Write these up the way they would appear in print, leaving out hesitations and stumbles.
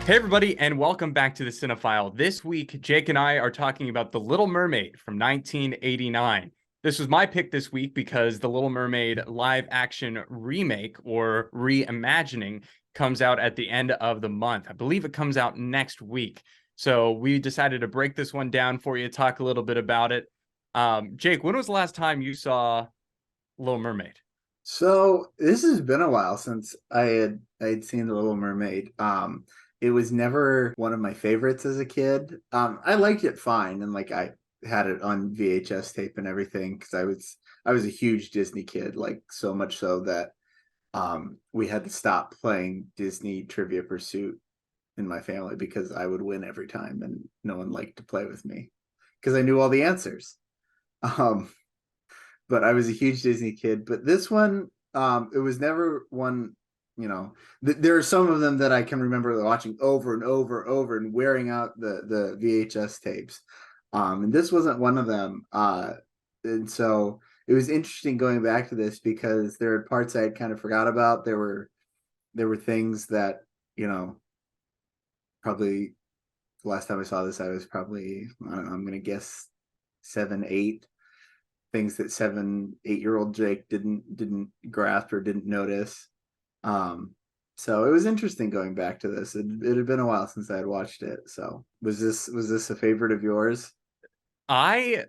Hey, everybody, and welcome back to the Cinefile. This week, Jake and I are talking about The Little Mermaid from 1989. This was my pick this week because The Little Mermaid live action remake or reimagining comes out at the end of the month. I believe it comes out next week. So we decided to break this one down for you, talk a little bit about it. Jake, when was the last time you saw Little Mermaid? So this has been a while since I had seen The Little Mermaid. It was never one of my favorites as a kid. I liked it fine, and like I had it on VHS tape and everything because I was a huge Disney kid, like so much so that we had to stop playing Disney Trivia Pursuit in my family because I would win every time, and no one liked to play with me because I knew all the answers. Um, but I was a huge Disney kid. But this one, it was never one. There are some of them that I can remember watching over and over and wearing out the VHS tapes. And this wasn't one of them. And so it was interesting going back to this because there are parts I had kind of forgot about. There were things that you know probably the last time I saw this, I was probably I don't know, I'm gonna guess 7, 8 things that 7, 8 year old Jake didn't grasp or didn't notice. Um, so it was interesting going back to this. It had been a while since I had watched it. So was this a favorite of yours? I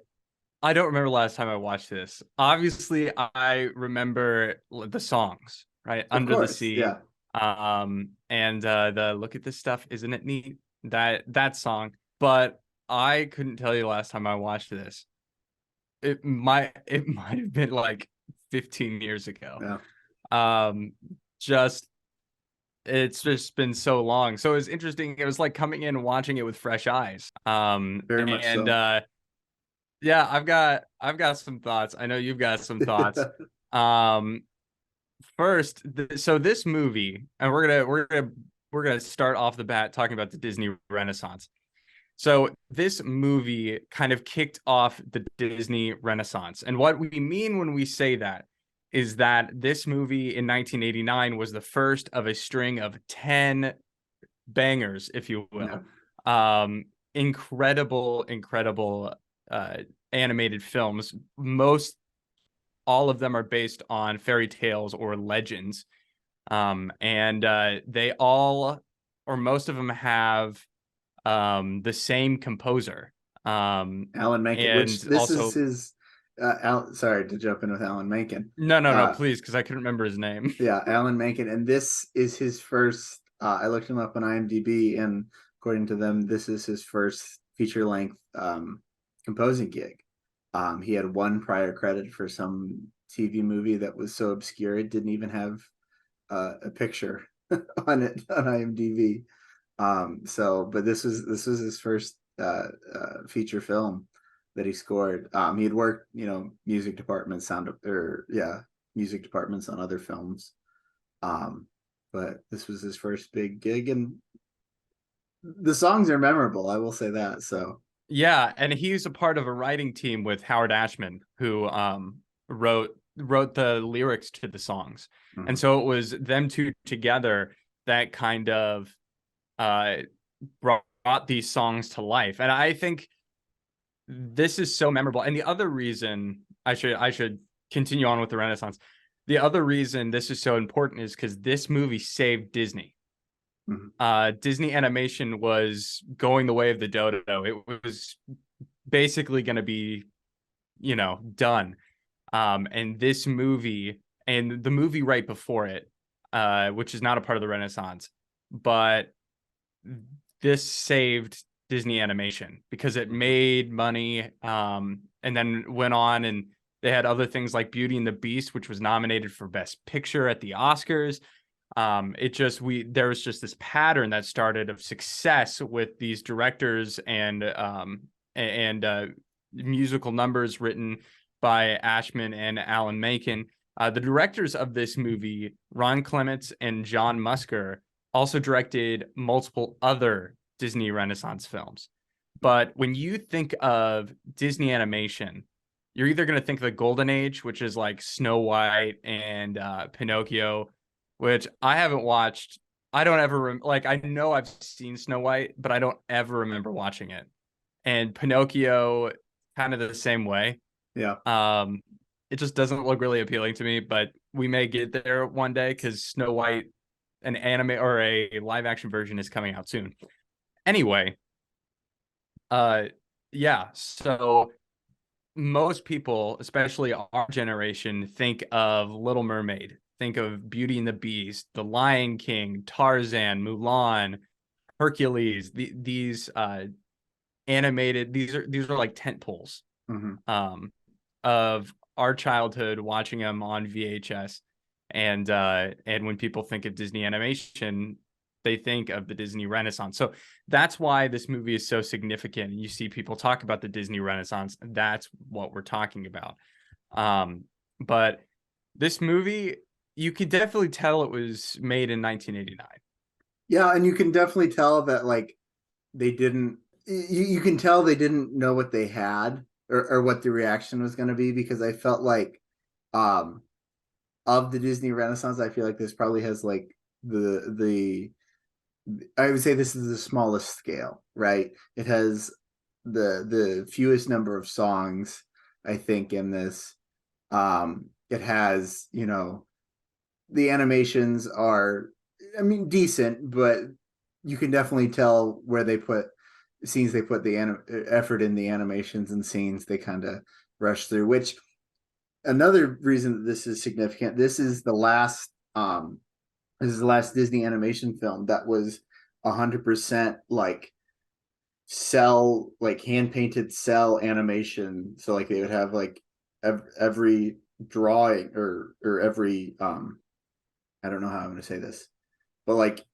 I don't remember last time I watched this. Obviously, I remember the songs, right? Of Under the course, Sea. yeah. And the Look at This Stuff, isn't it neat? That song. But I couldn't tell you the last time I watched this. It might have been like 15 years ago. Yeah, Um, just it's just been so long. So it was interesting. It was like coming in and watching it with fresh eyes. very much And so. Yeah, I've got some thoughts. I know you've got some thoughts. Um, First, so this movie, and we're gonna start off the bat talking about the Disney Renaissance. So this movie kind of kicked off the Disney Renaissance, and what we mean when we say that is that this movie in 1989 was the first of a string of 10 bangers, if you Yeah. will. Incredible uh, animated films. Most all of them are based on fairy tales or legends. And they all, or most of them, have the same composer. Alan Menken, which And this is also, his sorry to jump in with Alan Menken. no, Uh please, because I couldn't remember his name. yeah, Alan Menken, and this is his first. I looked him up on IMDb, and according to them, this is his first feature length composing gig. He had one prior credit for some TV movie that was so obscure it didn't even have a picture on it on IMDb. But this was his first feature film that he scored. He had worked, music department, music departments on other films. Um, but this was his first big gig, and the songs are memorable. I will say that. So Yeah, and he's a part of a writing team with Howard Ashman, who wrote the lyrics to the songs. And mhm. so it was them two together that kind of uh brought these songs to life. And I think this is so memorable. And the other reason I should continue on with the Renaissance. The other reason this is so important is because this movie saved Disney. Mhm. Disney animation was going the way of the dodo. It was basically going to be, done. And this movie and the movie right before it, which is not a part of the Renaissance, but this saved Disney animation because it Mhm. made money, and then went on and they had other things like Beauty and the Beast, which was nominated for Best Picture at the Oscars. It just we There was just this pattern that started of success with these directors and musical numbers written by Ashman and Alan Menken. The directors of this movie, Ron Clements and John Musker, also directed multiple other Disney Renaissance films. But when you think of Disney animation, you're either going to think of the Golden Age, which is like Snow White and Pinocchio, which I haven't watched I don't ever like I know I've seen Snow White, but I don't ever remember watching it. And Pinocchio, kind of the same way. Yeah. Um, it just doesn't look really appealing to me, but we may get there one day because Snow White, an anime or a live action version, is coming out soon. Anyway, uh, yeah. So most people, especially our generation, think of Little Mermaid, think of Beauty and the Beast, The Lion King, Tarzan, Mulan, Hercules. These animated, these are like tent poles Hmm. um, of our childhood, watching them on VHS. And when people think of Disney animation, they think of the Disney Renaissance. So that's why this movie is so significant. You see people talk about the Disney Renaissance. That's what we're talking about. Um, but this movie, you could definitely tell it was made in 1989. Yeah, and you can definitely tell that like they didn't. You can tell they didn't know what they had or what the reaction was going to be because I felt like um of the Disney Renaissance, I feel like this probably has like the I would say this is the smallest scale, right? It has the fewest number of songs, I think, in this. It has, you know, the animations are, I mean, decent, but you can definitely tell where they put scenes they put the effort in the animations and scenes they kind of rush through, which another reason that this is significant. This is the last Disney animation film that was 100% like cell, like hand painted cell animation. So like they would have like every drawing or every I don't know how I'm going to say this, but like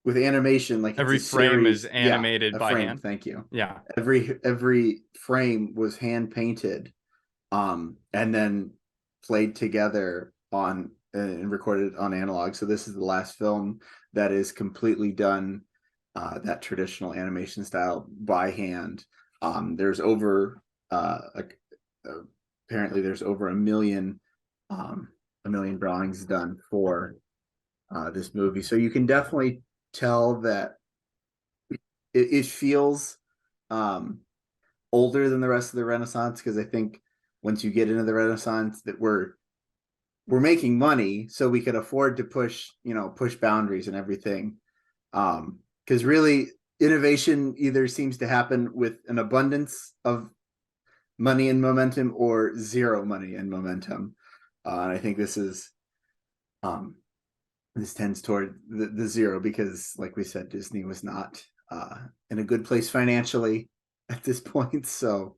with animation, like it's Every a frame is series. Yeah, animated a by frame. hand. Thank you. Yeah. Every frame was hand painted, and then played together on and recorded on analog. So this is the last film that is completely done that traditional animation style by hand. There's over apparently there's over um, a million drawings done for this movie. So you can definitely tell that it feels um, older than the rest of the Renaissance because I think once you get into the Renaissance that we're making money so we could afford to push boundaries and everything. Because really innovation either seems to happen with an abundance of money and momentum or zero money and momentum. And I think um, this tends toward the zero because, like we said, Disney was not in a good place financially at this point. So,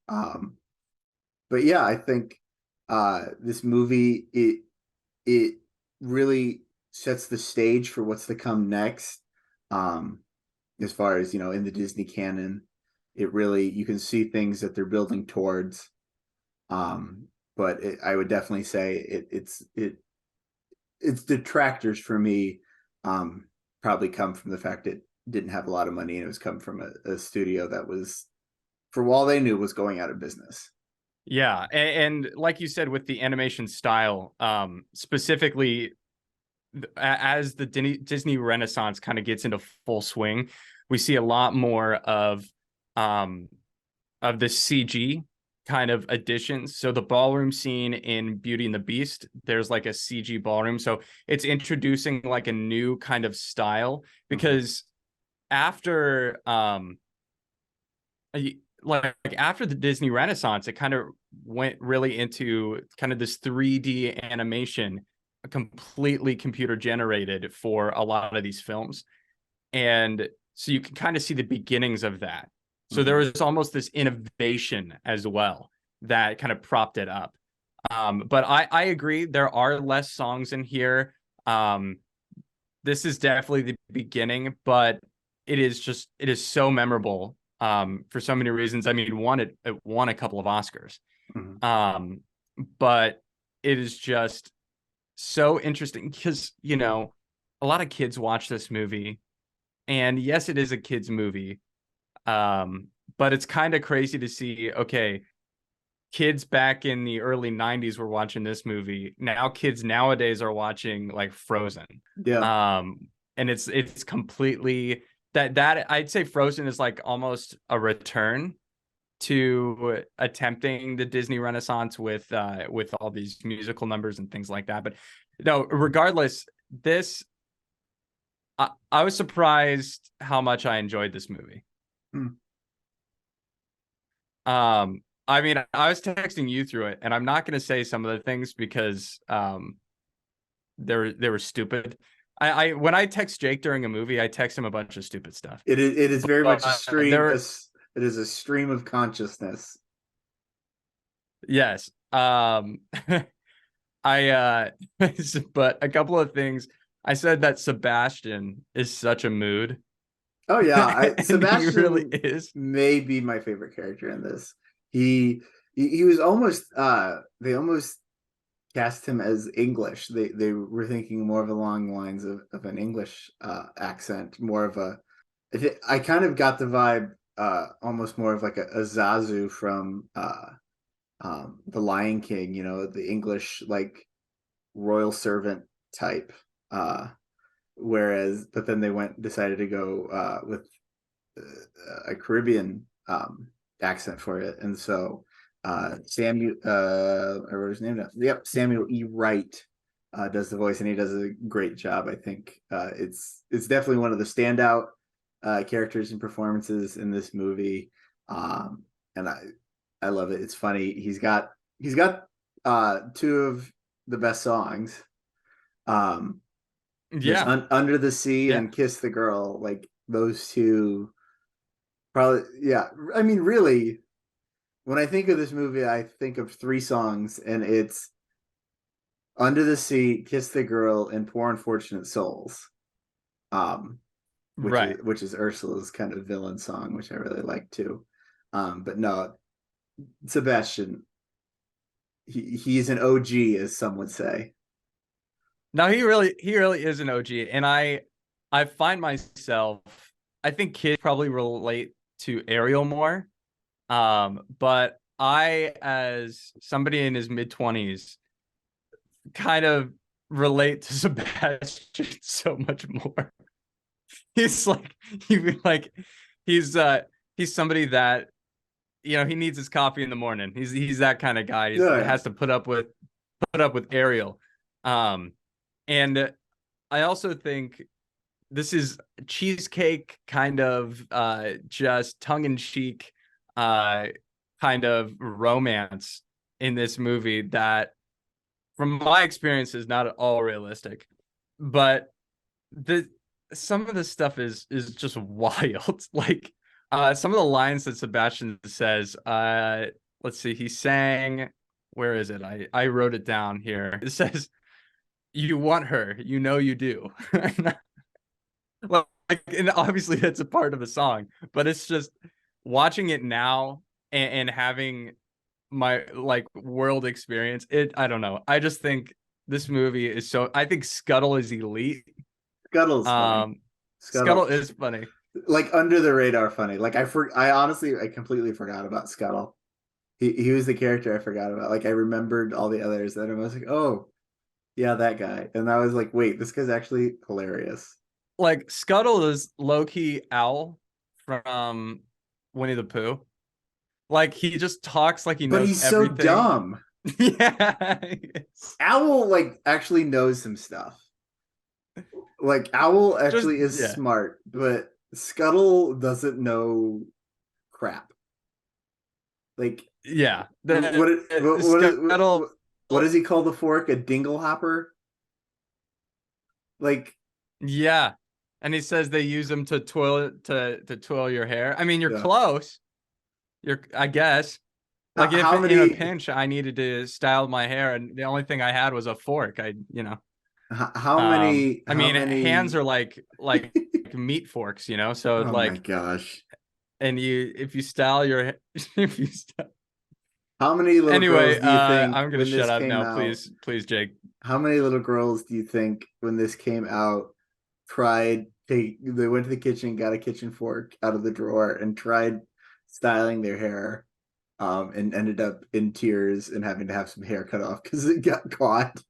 um, but yeah, I think this movie it really sets the stage for what's to come next. Um, as far as in the Disney canon, it really you can see things that they're building towards. Um, but I would definitely say its detractors for me probably come from the fact it didn't have a lot of money and it was come from a studio that was, for all they knew, was going out of business. Yeah, and like you said, with the animation style, specifically as the Disney Renaissance kind of gets into full swing, we see a lot more um, of the CG kind of additions. So the ballroom scene in Beauty and the Beast, there's like a CG ballroom. So it's introducing like a new kind of style Mm-hmm. because after like after the Disney Renaissance, it kind of went really into kind of this 3D animation, completely computer generated for a lot of these films. And so you can kind of see the beginnings of that. So there Mm-hmm. was almost this innovation as well that kind of propped it up. But I agree, there are less songs in here. Um, this is definitely the beginning, but it is so memorable for so many reasons. I mean, it won a couple of Oscars. Mm-hmm. Um, but it is just so interesting because, a lot of kids watch this movie, and yes, it is a kids movie. Um, but it's kind of crazy to see, okay, kids back in the early 90s were watching this movie. Now kids nowadays are watching like Frozen. Yeah. Um, and it's completely that I'd say Frozen is like almost a return to attempting the Disney Renaissance with all these musical numbers and things like that. But no, regardless, this I was surprised how much I enjoyed this movie. Hmm. I mean, I was texting you through it, and I'm not going to say some of the things because they were stupid. I when I text Jake during a movie, I text him a bunch of stupid stuff. It is very much a But stream. there, It is a stream of consciousness. yes. I but a couple of things. I said that Sebastian is such a mood, Oh yeah, and he really Sebastian is. may be my favorite character in this. He he was almost they almost cast him as English. They were thinking more of along the lines of an English accent, more of a. I kind of got the vibe almost more of like a Zazu from the Lion King, the English like royal servant type. Whereas, but then they decided to go with a Caribbean accent for it, and so Samuel, I wrote his name down. Yep, Samuel E. Wright does the voice, and he does a great job. I think it's definitely one of the standout characters and performances in this movie, and I love it. It's funny. He's got two of the best songs. Um, there's Yeah, Under the Sea yeah, and Kiss the Girl. Like those two, probably. Yeah, I mean, really, when I think of this movie, I think of three songs, and it's Under the Sea, Kiss the Girl, and Poor Unfortunate Souls. Um, which right. is Ursula's kind of villain song, which I really like too. But no, Sebastian, he's an OG, as some would say. Now he really is an OG, and I find myself. I think kids probably relate to Ariel more. But I, as somebody in his mid-20s, kind of relate to Sebastian so much more. He's like like he's uh he's somebody that he needs his coffee in the morning. He's that kind of guy. He Yeah, has to put up with Ariel. Um and I also think this is cheesecake kind of just tongue-in-cheek uh kind of romance in this movie that from my experience is not at all realistic. But the some of the stuff is just wild. Like some of the lines that Sebastian says, let's see, he sang, where is it? I wrote it down here. It says, "You want her, you know you do." Well, like, and obviously that's a part of the song, but it's just watching it now and having my like world experience. I don't know. I just think this movie is so. I think Scuttle is elite. Scuttle's funny. Um, Scuttle Scuttle, is funny. like under the radar funny. Like I honestly, I completely forgot about Scuttle. He was the character I forgot about. Like I remembered all the others, and I was like, oh yeah, that guy. And I was like, wait, this guy's actually hilarious. Like Scuttle is low key Owl from Winnie the Pooh. Like he just talks like he But knows he's so everything. dumb. Yeah. Owl like actually knows some stuff. Like Owl Just actually is yeah. smart, but Scuttle doesn't know crap. Like Yeah. what The Scuttle. what does he call the fork? A dingle hopper? Like Yeah. And he says they use them to twirl your hair. I mean, you're yeah. close. You're I guess. Like if How in a many pinch I needed to style my hair and the only thing I had was a fork, how many I how mean hands many are like meat forks, so oh my like gosh. and you if you style your if you How many little girls anyway, do you think I'm gonna when shut this up came now, out? please, Jake. How many little girls do you think when this came out they went to the kitchen, got a kitchen fork out of the drawer, and tried styling their hair, and ended up in tears and having to have some hair cut off because it got caught?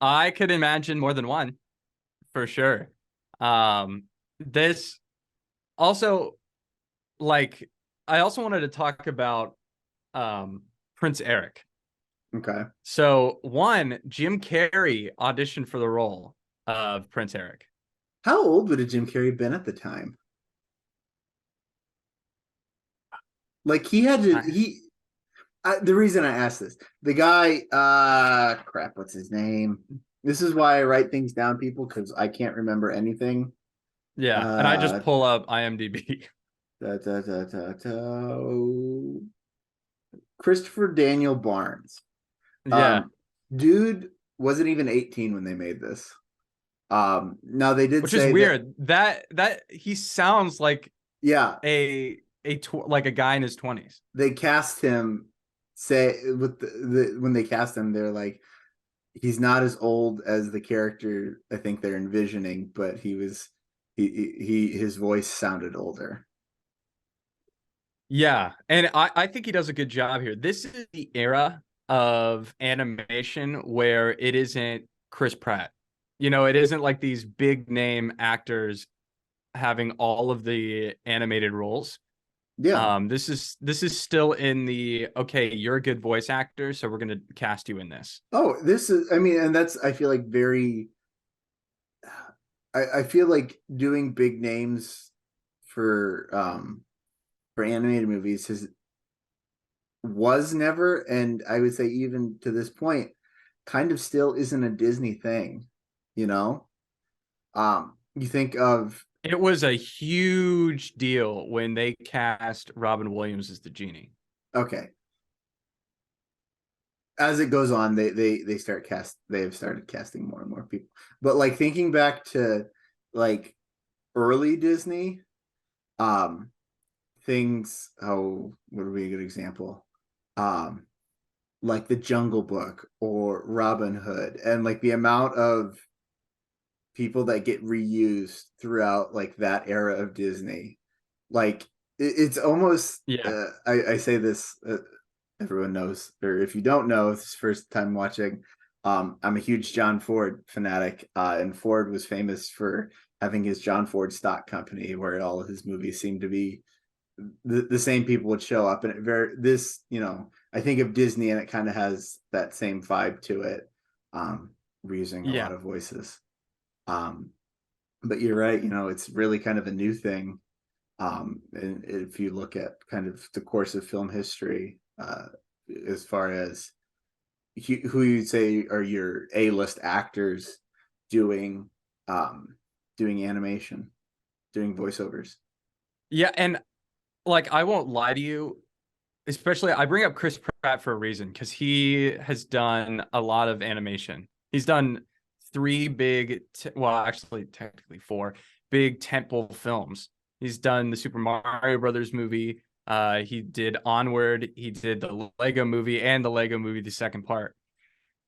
I could imagine more than one. for sure. This also, like, I also wanted to talk about Prince Eric. Okay. So one, Jim Carrey auditioned for the role of Prince Eric. How old would have Jim Carrey been at the time? Like he had to I, he the reason I asked this, the guy, crap, what's his name? This is why I write things down, people, because I can't remember anything. yeah, and I just Uh, pull up IMDb. da, da, da, da, da. Christopher Daniel Barnes. Yeah, Um, dude wasn't even 18 when they made this. Now they did which is say that, weird. That he sounds like yeah, like a guy in his 20s. they cast him. Say with when they cast him, they're like, he's not as old as the character I think they're envisioning, but he his voice sounded older. Yeah, and I think he does a good job here. This is the era of animation where it isn't Chris Pratt. It isn't like these big name actors having all of the animated roles. Yeah. This is still in the okay, you're a good voice actor, so we're gonna cast you in this. Oh, this is. I mean, and that's. I feel like very. I feel like doing big names for animated movies has was never, and I would say even to this point, kind of still isn't a Disney thing. You know, you think of It was a huge deal when they cast Robin Williams as the genie. okay, as it goes on, they start cast they have started casting more and more people. But like thinking back to like early Disney, um, things. Oh, what would be a good example? Um, like the Jungle Book or Robin Hood, and like the amount of people that get reused throughout like that era of Disney. Like it's almost Yeah, I say this everyone knows, or if you don't know, it's first time watching. I'm a huge John Ford fanatic, and Ford was famous for having his John Ford stock company, where all of his movies seemed to be the same people would show up, and it very this I think of Disney, and it kind of has that same vibe to it. We're using a lot yeah. of voices. Um, but you're right, it's really kind of a new thing. And if you look at kind of the course of film history, as far as who you'd say are your A-list actors doing um, doing animation, doing voiceovers. Yeah, and like I won't lie to you, especially I bring up Chris Pratt for a reason because he has done a lot of animation. He's done three big, well, actually, technically four big tentpole films. He's done the Super Mario Brothers movie. He did Onward. He did the Lego movie and the Lego movie, the second part.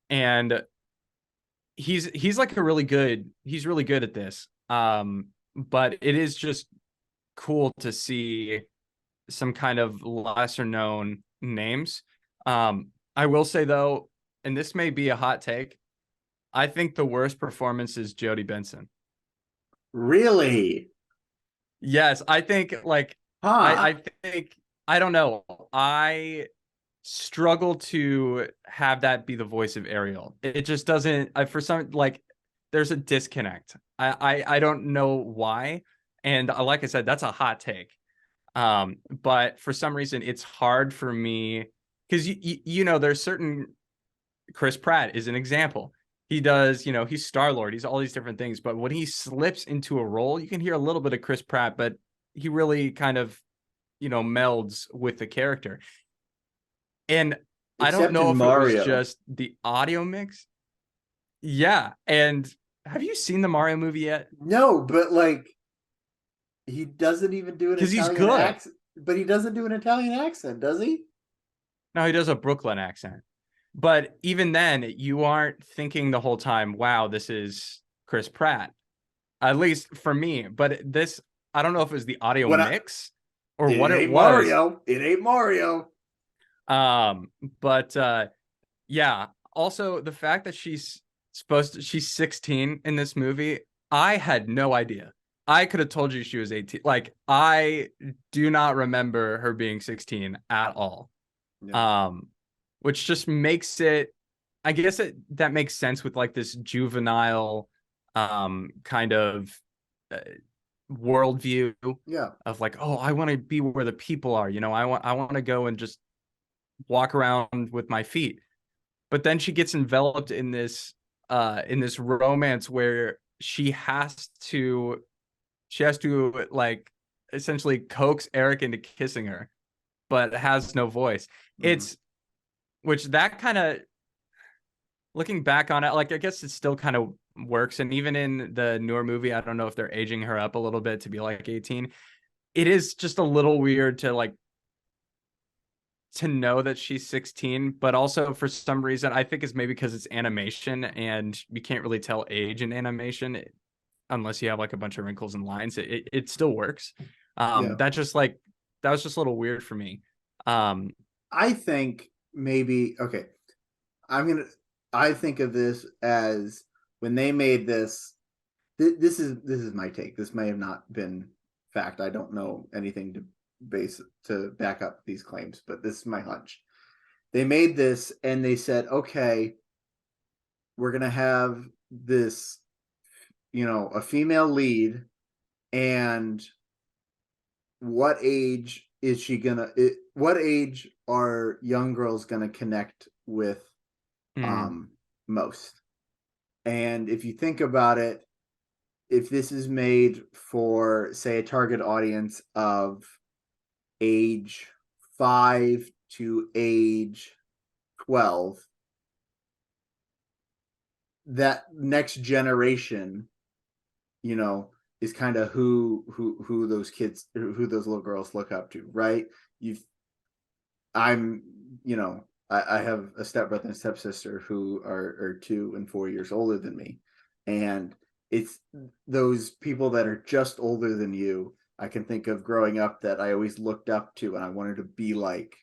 And he's like a really good. He's really good at this. But it is just cool to see some kind of lesser known names. I will say though, and this may be a hot take, I think the worst performance is Jodie Benson. Really? Yes, I think like I Huh. think I don't know. I struggle to have that be the voice of Ariel. It just doesn't for some like there's a disconnect. I don't know why. And like I said, that's a hot take. But for some reason, it's hard for me because there's certain Chris Pratt is an example. He does, he's Star Lord, he's all these different things. But when he slips into a role, you can hear a little bit of Chris Pratt, but he really kind of, melds with the character. And I don't Except know in if it was Mario. just the audio mix. Yeah. And have you seen the Mario movie yet? No, but like he doesn't even do an Because he's Italian good. accent. But he doesn't do an Italian accent, does he? No, he does a Brooklyn accent. But even then, you aren't thinking the whole time, wow, this is Chris Pratt. At least for me. But this, I don't know if it was the audio When I mix or It what it ain't was. Mario. It ain't Mario. But yeah. Also, the fact that she's 16 in this movie, I had no idea. I could have told you she was 18. Like, I do not remember her being 16 at all. Yeah. Um, which just makes it, I guess that makes sense with like this juvenile kind of uh, worldview Yeah. of like, oh, I want to be where the people are, I want to go and just walk around with my feet. But then she gets enveloped in this romance where she has to like essentially coax Eric into kissing her, but has no voice. Mhm. It's which that kind of looking back on it, like I guess it still kind of works. And even in the newer movie, I don't know if they're aging her up a little bit to be like 18. It is just a little weird to know that she's 16, but also for some reason, I think it's maybe because it's animation and you can't really tell age in animation unless you have like a bunch of wrinkles and lines. It still works. Yeah. That was just a little weird for me. Um, I think maybe okay. I'm gonna. I think of this as when they made this. This is my take. This may have not been fact. I don't know anything to back up these claims, but this is my hunch. They made this and they said, okay, we're gonna have this, a female lead, and what age is she gonna? What age are young girls gonna connect with mm, um most? And if you think about it, if this is made for, say, a target audience of age 5 to age 12, that next generation, you know, is kind of who those kids, who those little girls look up to, right? You've I'm, I have a stepbrother and stepsister who are 2 and 4 years older than me. And it's those people that are just older than you. I can think of growing up that I always looked up to and I wanted to be like,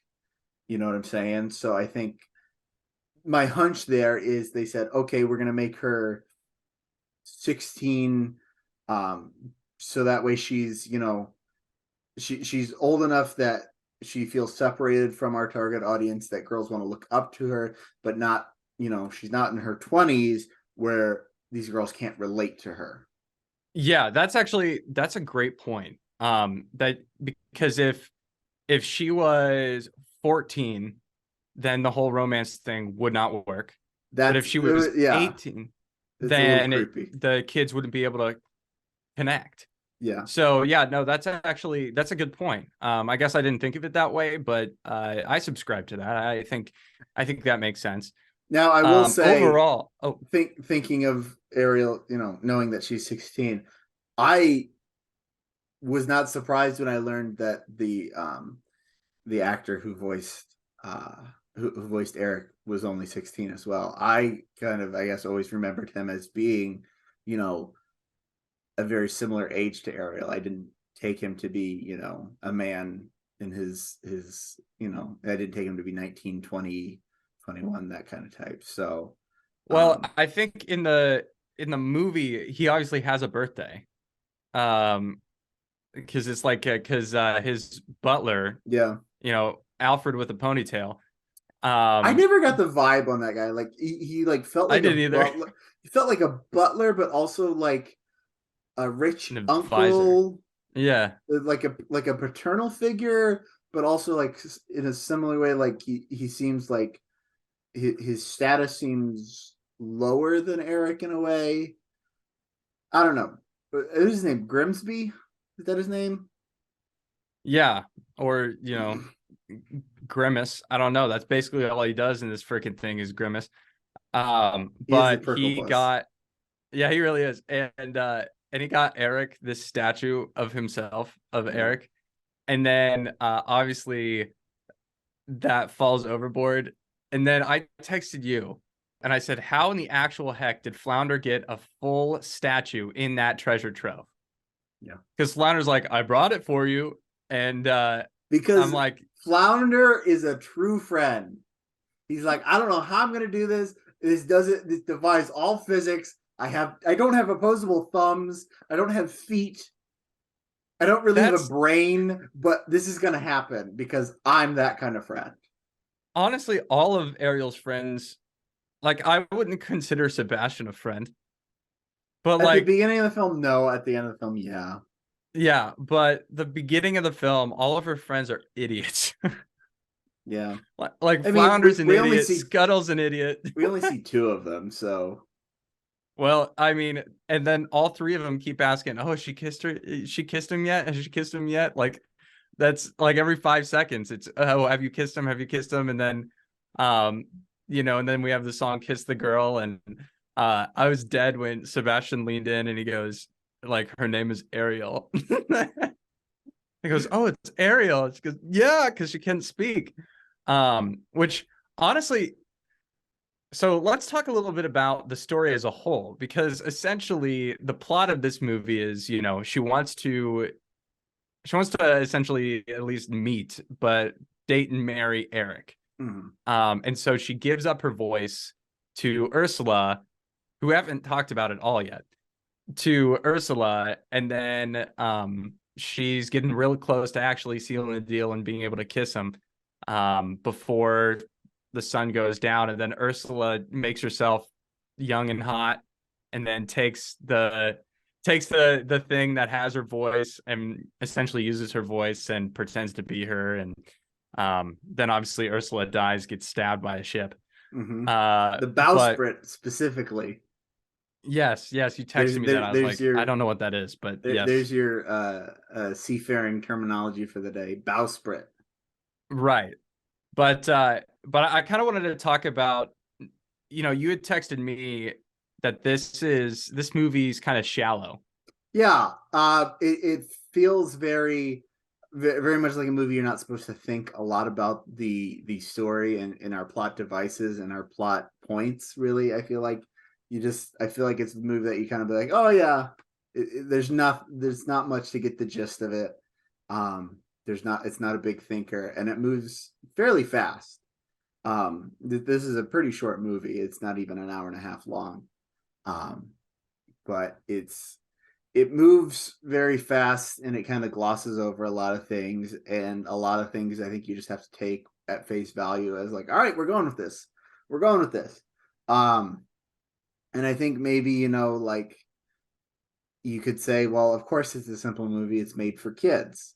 you know what I'm saying? So I think my hunch there is they said, okay, we're going to make her 16. Um, so that way she's old enough that she feels separated from our target audience, that girls want to look up to her, but not, she's not in her 20s where these girls can't relate to her. yeah, that's a great point. That because if she was 14, then the whole romance thing would not work. But if That's she was yeah, 18, it's a little then creepy. the kids wouldn't be able to connect. Yeah. So yeah, no, that's a good point. I guess I didn't think of it that way, but I subscribe to that. I think that makes sense. Now I will say, Overall, oh, thinking of Ariel, knowing that she's 16, I was not surprised when I learned that the actor uh who voiced Eric was only 16 as well. I kind of, I guess, always remembered him as being, you know, a very similar age to Ariel. I didn't take him to be, a man in his, I didn't take him to be 19, 20, 21, that kind of type. So, well, I think in the movie he obviously has a birthday. Um, because it's like because his butler, yeah. Alfred with a ponytail. I Um, never got the vibe on that guy. Like he like felt I like a didn't either. butler. He felt like a butler, but also like a rich An advisor. uncle, Yeah. like a paternal figure, but also like in a similar way, like he seems like his status seems lower than Eric in a way. I don't know. Is his name Grimsby? Is that his name? Yeah. Or, Grimace. I don't know. That's basically all he does in this freaking thing is Grimace. He is the But Purple he Puss. got yeah, he really is. And he got Eric this statue of himself, of Yeah. Eric. And then obviously that falls overboard. And then I texted you and I said, how in the actual heck did Flounder get a full statue in that treasure trove? Yeah. Because Flounder's like, I brought it for you. And I'm Because like, Flounder is a true friend. He's like, I don't know how I'm gonna do this. This defies all physics, I don't have opposable thumbs. I don't have feet. I don't really have a That's brain, but this is gonna happen because I'm that kind of friend. honestly all of Ariel's friends. Like, I wouldn't consider Sebastian a friend, but At the like, beginning of the film, no. At the end of the film, yeah. yeah, but the beginning of the film, all of her friends are idiots. Yeah. Like I mean, Flounder's an idiot, Scuttle's an idiot. we only see two of them, so Well, I mean, and then all three of them keep asking, "Oh, she kissed her? She kissed him yet? Has she kissed him yet?" Like, that's like every 5 seconds. It's, "Oh, have you kissed him? Have you kissed him?" And then, um, and then we have the song "Kiss the Girl," and I was dead when Sebastian leaned in and he goes, like, her name is Ariel. He goes, "Oh, it's Ariel." She goes, "Yeah," because she can't speak. Which honestly, so let's talk a little bit about the story as a whole, because essentially the plot of this movie is, she wants to essentially at least meet, but date and marry Eric. mhm. And so she gives up her voice to Ursula, who haven't talked about it all yet, to Ursula, and then she's getting real close to actually sealing the deal and being able to kiss him before the sun goes down, and then Ursula makes herself young and hot, and then takes the thing that has her voice and essentially uses her voice and pretends to be her, and then obviously Ursula dies, gets stabbed by a ship. Mm-hmm. Uh, The but bowsprit specifically. yes, you texted me that. I was There's like, I your don't know what that is, but yes. there's your seafaring terminology for the day. Bowsprit. Right. But I kind of wanted to talk about, you had texted me that this movie's kind of shallow. Yeah. It feels very much like a movie you're not supposed to think a lot about the story and our plot devices and our plot points. Really, I feel like I feel like it's a movie that you kind of be like, oh yeah, there's not much to get the gist of it. It's not a big thinker, and it moves fairly fast. This is a pretty short movie. It's not even an hour and a half long. Um, but it moves very fast and it kind of glosses over a lot of things, and a lot of things I think you just have to take at face value as like, all right, we're going with this. We're going with this. Um, and I think maybe, like you could say, well, of course it's a simple movie, it's made for kids.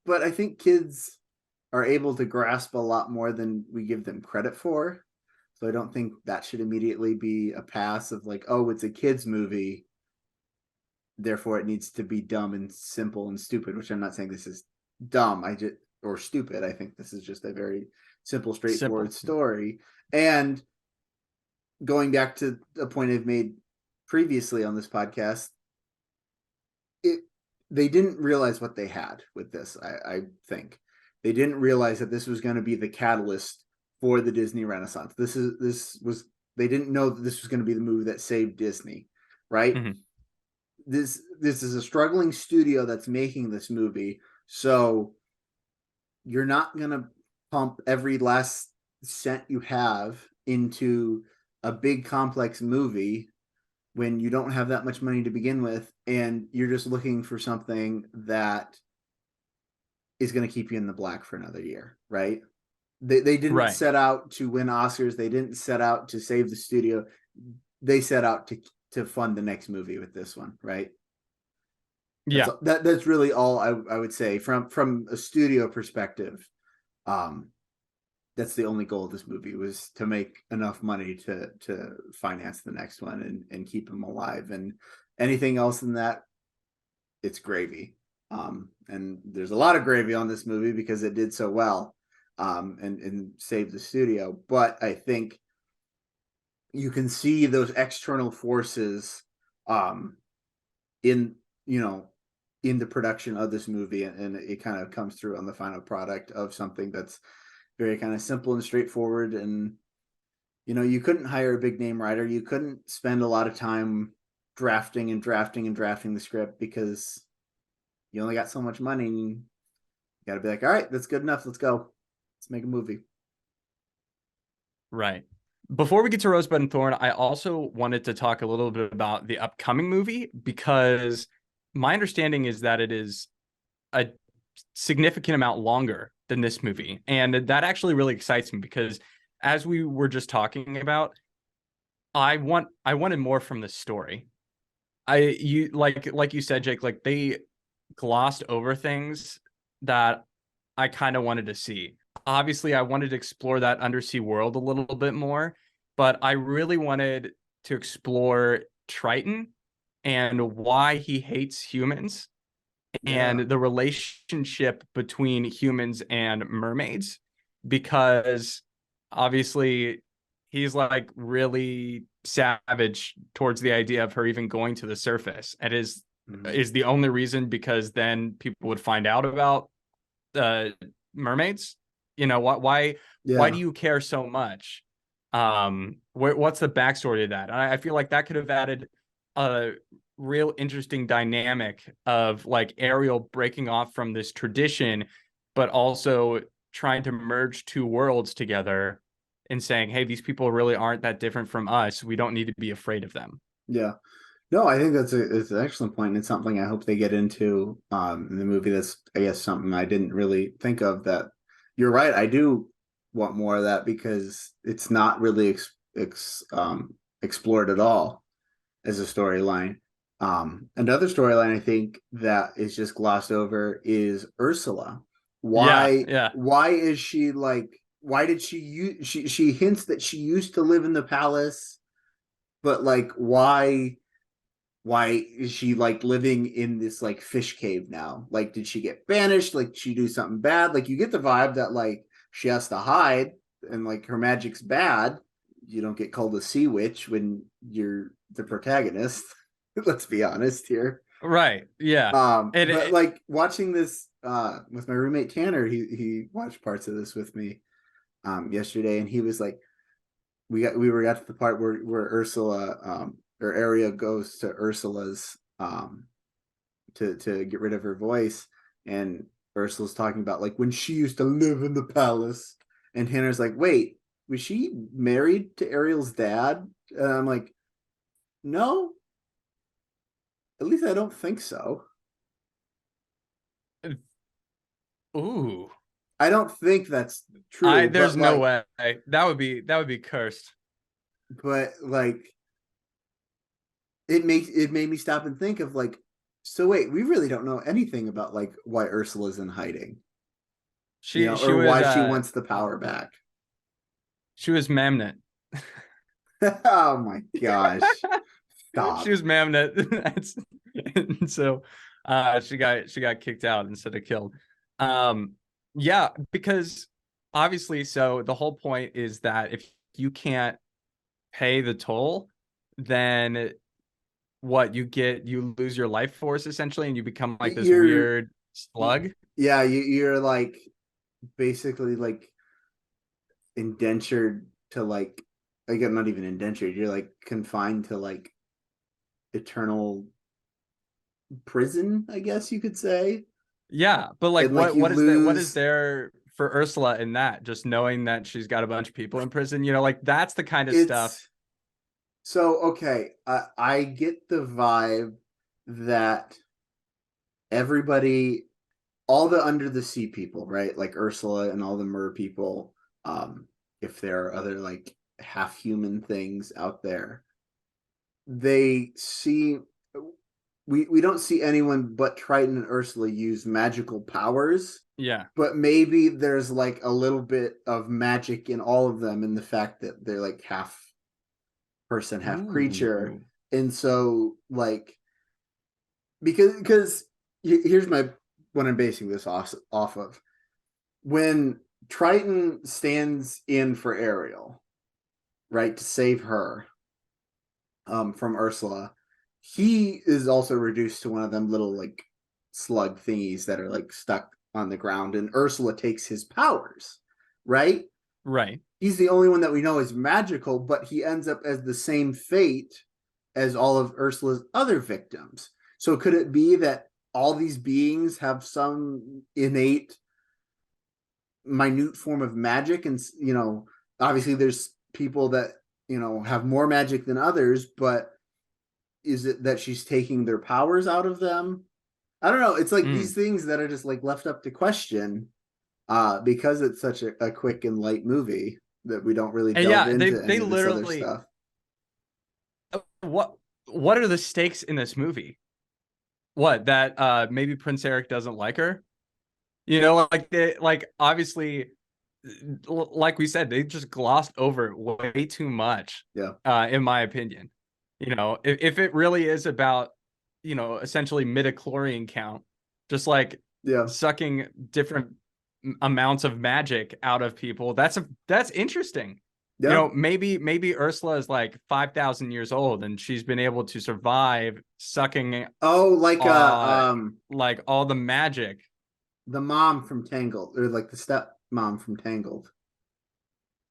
But I think kids are able to grasp a lot more than we give them credit for. So I don't think that should immediately be a pass of like, oh, it's a kids movie, therefore it needs to be dumb and simple and stupid, which I'm not saying this is dumb. I just or stupid. I think this is just a very simple, straightforward Simple. story. And going back to a point I've made previously on this podcast, it they didn't realize what they had with this. I think they didn't realize that this was going to be the catalyst for the Disney Renaissance. This was they didn't know that this was going to be the movie that saved Disney, right? Mhm. This is a struggling studio that's making this movie, so you're not going to pump every last cent you have into a big complex movie when you don't have that much money to begin with, and you're just looking for something that is going to keep you in the black for another year, right? They didn't Right. set out to win Oscars. They didn't set out to save the studio. They set out to fund the next movie with this one, right? Yeah. That's really all I would say from a studio perspective. Um, that's the only goal of this movie, was to make enough money to finance the next one and keep them alive. And anything else than that, it's gravy. And there's a lot of gravy on this movie because it did so well, and saved the studio. But I think you can see those external forces, um, in you know in the production of this movie, and it kind of comes through on the final product of something that's very kind of simple and straightforward. And you couldn't hire a big name writer, you couldn't spend a lot of time drafting and drafting and drafting the script because you only got so much money, and you got to be like, all right, that's good enough, let's go, let's make a movie. Right. Before we get to Rosebud and Thorn, I also wanted to talk a little bit about the upcoming movie because my understanding is that it is a significant amount longer than this movie. And that actually really excites me because as we were just talking about, I wanted more from the story. You like you said, Jake, like they glossed over things that I kind of wanted to see. Obviously, I wanted to explore that undersea world a little bit more, but I really wanted to explore Triton and why he hates humans and Yeah. the relationship between humans and mermaids because obviously he's like really savage towards the idea of her even going to the surface and Mhm. is the only reason because then people would find out about uh mermaids. You know what, why do Yeah. you care so much? What's the backstory to that? I feel like that could have added a real interesting dynamic of like Ariel breaking off from this tradition, but also trying to merge two worlds together and saying, hey, these people really aren't that different from us. We don't need to be afraid of them. Yeah. No, I think it's an excellent point. It's something I hope they get into in the movie. That's, I guess, something I didn't really think of. That you're right. I do want more of that because it's not really explored at all as a storyline. Another storyline I think that is just glossed over is Ursula. Yeah, Why? yeah. Why is she like? Why did she use? She hints that she used to live in the palace, but like, why is she like living in this like fish cave now? Like, did she get banished? Like, did she do something bad? Like, you get the vibe that like she has to hide and like her magic's bad. You don't get called a sea witch when you're the protagonist. Let's be honest here. Right. Yeah. But like watching this with my roommate Tanner, he watched parts of this with me yesterday, and he was like, we were at the part where Ursula or Ariel goes to Ursula's to get rid of her voice, and Ursula's talking about like when she used to live in the palace, and Tanner's like, wait, was she married to Ariel's dad? And I'm like, no, at least I don't think so. Ooh. I don't think that's I true, there's no way. That would be cursed. but like it made me stop and think of like, so wait, we really don't know anything about like why Ursula's in hiding, She or was why she wants the power back. she was Mamnet. Oh my gosh. She Stop. was Mamnet. And so she got kicked out instead of killed. Um yeah, because obviously so the whole point is that if you can't pay the toll, then what you lose your life force essentially and you become like this You're weird slug. yeah, you're like basically like indentured to like I'm not even indentured. You're like confined to like eternal prison, I guess you could say. Yeah, but like And like you what is lose there for Ursula in that? Just knowing that she's got a bunch of people in prison, you know, like that's the kind of stuff. it's so okay. I get the vibe that everybody, all the under the sea people, right? Like Ursula and all the mer people, if there are other like half human things out there, they see we don't see anyone but Triton and Ursula use magical powers, Yeah. but maybe there's like a little bit of magic in all of them in the fact that they're like half person, half creature. Ooh. And so like because here's my what I'm basing this off of. When Triton stands in for Ariel, right, to save her from Ursula, he is also reduced to one of them little like slug thingies that are like stuck on the ground, and Ursula takes his powers, right? Right. He's the only one that we know is magical, but he ends up as the same fate as all of Ursula's other victims. So could it be that all these beings have some innate minute form of magic? And obviously there's people that have more magic than others, but is it that she's taking their powers out of them? I don't know. It's like these Mm. things that are just like left up to question, because it's such a quick and light movie that we don't really And delve yeah, into they any of this other literally stuff. what are the stakes in this movie? What that maybe Prince Eric doesn't like her? Like obviously, like we said, they just glossed over it way too much, Yeah. in my opinion. If it really is about, essentially midichlorian count, just like Yeah. sucking different amounts of magic out of people, that's interesting. Yeah. Maybe Ursula is like 5,000 years old and she's been able to survive sucking Oh, uh like all the magic. the mom from Tangled, or like the step mom from Tangled,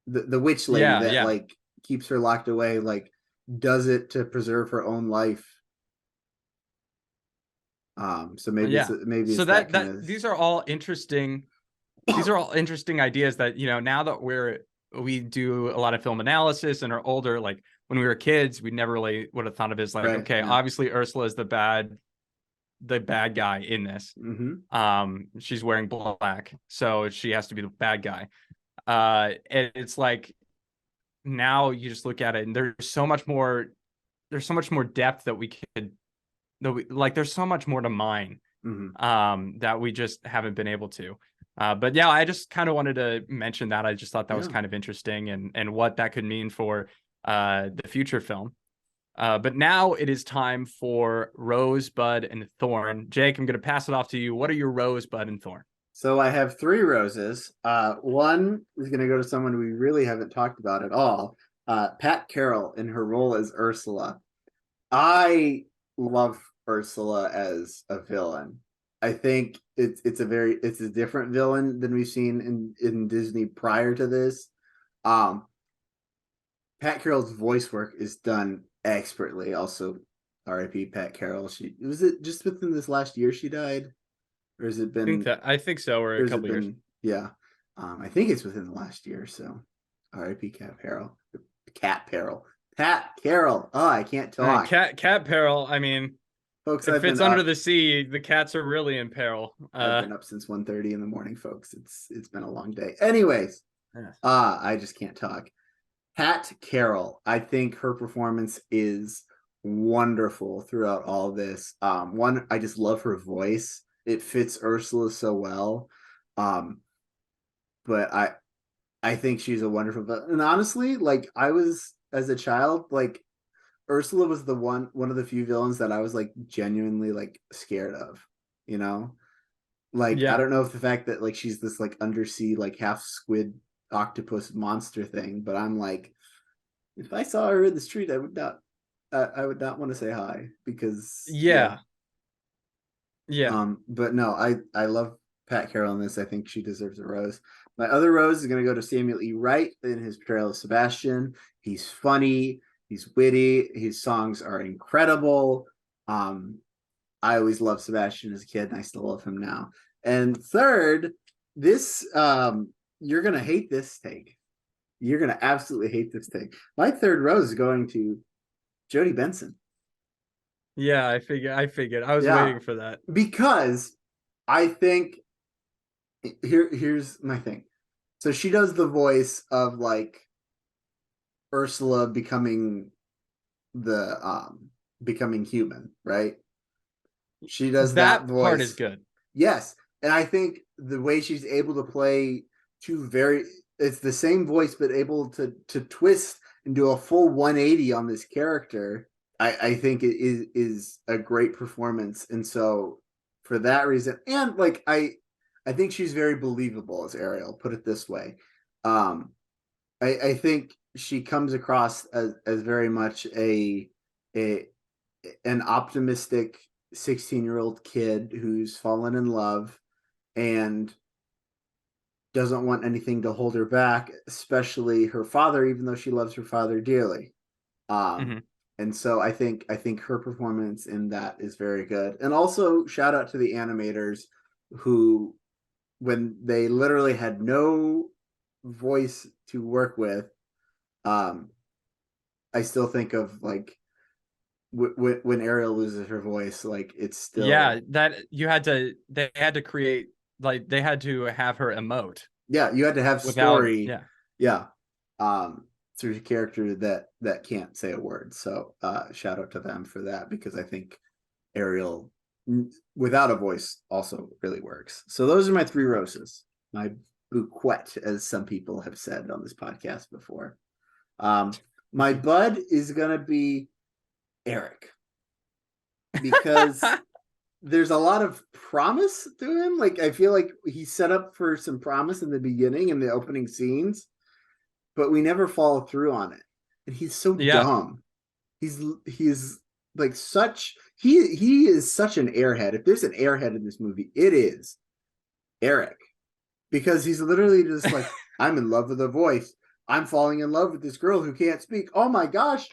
the witch lady Yeah, that yeah. like keeps her locked away, like does it to preserve her own life. So Yeah. maybe So it's that that kind that of. these are all interesting. These are all interesting ideas that, now that we do a lot of film analysis and are older, like when we were kids, we never really would have thought of it as like, Right. okay, Yeah. obviously Ursula is the bad guy in this. Mm-hmm. She's wearing black, so she has to be the bad guy. And it's like now you just look at it and there's so much more depth there's so much more to mine, Mm-hmm. that we just haven't been able to. But yeah, I just kind of wanted to mention that. I just thought that was Yeah. kind of interesting and what that could mean for the future film. But now it is time for Rosebud and Thorn. Jake, I'm going to pass it off to you. What are your Rosebud and Thorn? So I have three roses. One is going to go to someone we really haven't talked about at all. Pat Carroll in her role as Ursula. I love Ursula as a villain. I think it's a different villain than we've seen in Disney prior to this. Um, Pat Carroll's voice work is done expertly. Also, R.I.P. Pat Carroll. She was it just within this last year she died, or has it been? I think so, or Or a has it couple years. been? Yeah, I think it's within the last year. So, R.I.P. Cat Carroll. Cat Carroll. Pat Carroll. Oh, I can't talk, Cat peril. I mean, folks. if it's under the sea, the cats are really in peril. I've been up since 1:30 in the morning, folks. It's been a long day. Anyways, Yes. I just can't talk. Pat Carroll, I think her performance is wonderful throughout all this. One, I just love her voice. It fits Ursula so well. Um, but I think she's a wonderful. And honestly, like I was as a child, like Ursula was the one of the few villains that I was like genuinely like scared of. You know, like I Yeah. don't know if the fact that like she's this like undersea like half squid octopus monster thing, but I'm like, if I saw her in the street, I would not want to say hi because yeah. Yeah. Yeah. But no, I love Pat Carroll in this. I think she deserves a rose. My other rose is going to go to Samuel E. Wright in his portrayal of Sebastian. He's funny, he's witty, his songs are incredible. Um, I always loved Sebastian as a kid, and I still love him now. And third, this you're gonna hate this take. You're gonna absolutely hate this take. My third rose is going to Jodie Benson. Yeah. I figured. I was Yeah, waiting for that. because I think here's my thing. So she does the voice of like Ursula the becoming human, right? She does that That part is voice. good. Yes. And I think the way she's able to play two very it's the same voice but able to twist and do a full 180 on this character. I think it is a great performance. And so for that reason, and like I think she's very believable as Ariel, put it this way. Um I think she comes across as very much a an optimistic 16-year-old kid who's fallen in love and doesn't want anything to hold her back, especially her father, even though she loves her father dearly. Um, Hmm. and so I think her performance in that is very good. And also shout out to the animators who, when they literally had no voice to work with, um, I still think of like when Ariel loses her voice, like it's Yeah, still that they had to create, like they had to have her emote yeah, you had to have without, story, yeah. yeah, through a character that can't say a word. So shout out to them for that because I think Ariel without a voice also really works. So those are my three roses, my bouquet, as some people have said on this podcast before. Um, my bud is gonna be Eric because there's a lot of promise to him. Like I feel like he's set up for some promise in the beginning in the opening scenes, but we never follow through on it. And he's so Yeah. dumb. He's like such he is such an airhead. If there's an airhead in this movie, it is Eric. Because he's literally just like, I'm in love with a voice. I'm falling in love with this girl who can't speak. Oh my gosh.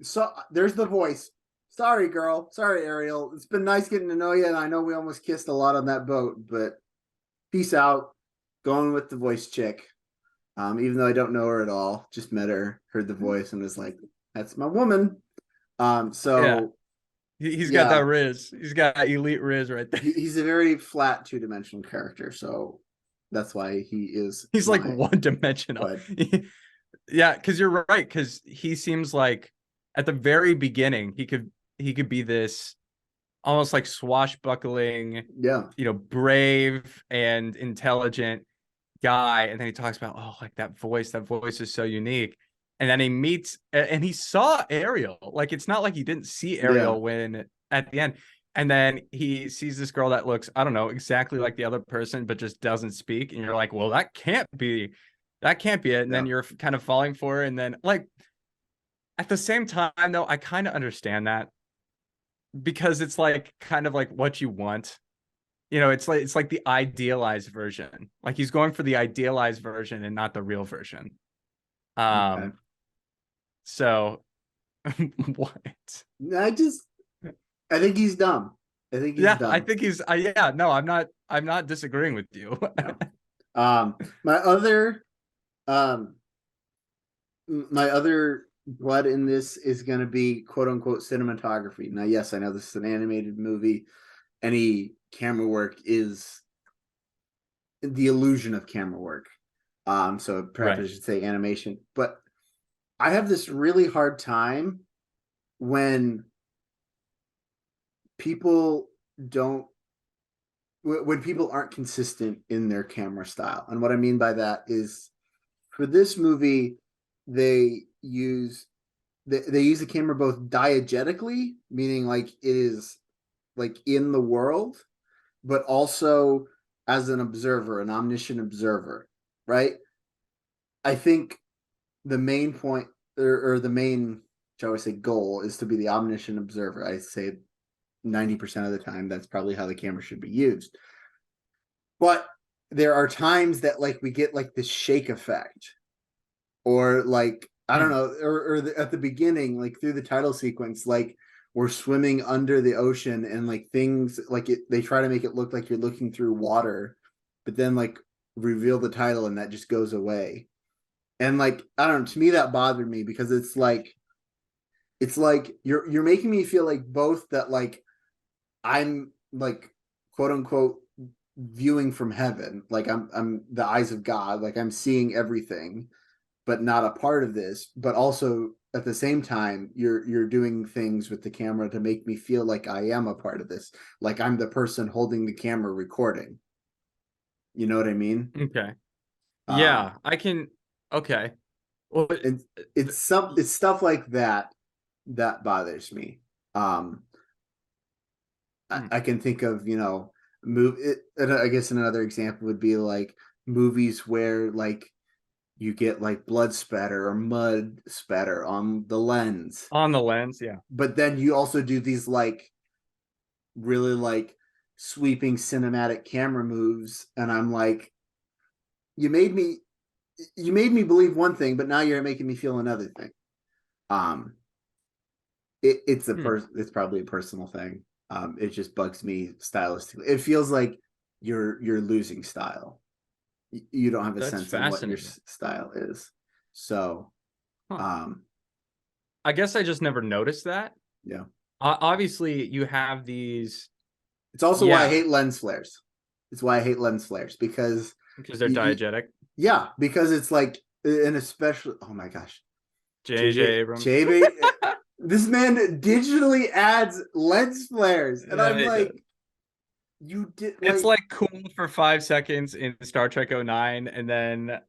So there's the voice. Sorry, girl. Sorry, Ariel. It's been nice getting to know you. And I know we almost kissed a lot on that boat, but peace out. Going with the voice chick. Even though I don't know her at all, just met her, heard the voice, and was like, that's my woman. Yeah. So He's got that yeah, Riz. He's got elite Riz right there. he's a very flat two-dimensional character. So that's why he is He's like my one dimensional. bud. Yeah, because you're right. Because he seems like at the very beginning he could be this almost like swashbuckling, Yeah. brave and intelligent guy, and then he talks about, oh, like that voice is so unique. And then he meets and he saw Ariel. Like it's not like he didn't see Yeah. Ariel when at the end. And then he sees this girl that looks, I don't know, exactly like the other person, but just doesn't speak. And you're like, well, that can't be it. And then Yeah. you're kind of falling for her. And then like at the same time, though, I kind of understand that because it's like kind of like what you want. It's like the idealized version. Like he's going for the idealized version and not the real version. Okay. Um, so what? I just I think he's dumb. I think he's Yeah, I dumb. think he's yeah, no, I'm not disagreeing with you. Yeah. My other um my other blood in this is gonna be quote unquote cinematography. Now, yes, I know this is an animated movie. Any camera work is the illusion of camera work. So perhaps I Right. should say animation. But I have this really hard time when people don't when people aren't consistent in their camera style. And what I mean by that is for this movie, they use they use the camera both diegetically, meaning like it is like in the world, but also as an observer, an omniscient observer, right? I think the main point or the main, shall I say, goal is to be the omniscient observer. I say 90% of the time that's probably how the camera should be used. But there are times that like we get like this shake effect, or like I don't Hmm. know, at the beginning, like through the title sequence, like we're swimming under the ocean and like things like they try to make it look like you're looking through water, but then like reveal the title and that just goes away. And like I don't know, to me that bothered me because it's like you're making me feel like both that like I'm like quote unquote viewing from heaven, like I'm the eyes of God, like I'm seeing everything, but not a part of this. But also at the same time, you're doing things with the camera to make me feel like I am a part of this, like I'm the person holding the camera recording. You know what I mean? Okay. Um, Yeah, I can. Okay. Well, and it's stuff like that that bothers me. Um, I can think of move it. And I guess another example would be like movies where like you get like blood spatter or mud spatter on the lens, on the lens, yeah. but then you also do these like really like sweeping cinematic camera moves, and I'm like, you made me you made me believe one thing, but now you're making me feel another thing. Um, Hmm. it's probably a personal thing. It just bugs me stylistically. It feels like you're losing style. You don't have a That's sense on what your fascinating. style is. So, Huh. um, I guess I just never noticed that. Yeah. Obviously, you have these. It's also why I Yeah, hate lens flares. It's why I hate lens flares because because they're you diegetic. yeah, because it's like, and especially, oh my gosh, J.J. JJ, Abrams. JB, this man digitally adds lens flares, and Yeah, I'm he like, did. you did It's like like cool for 5 seconds in Star Trek '09, and then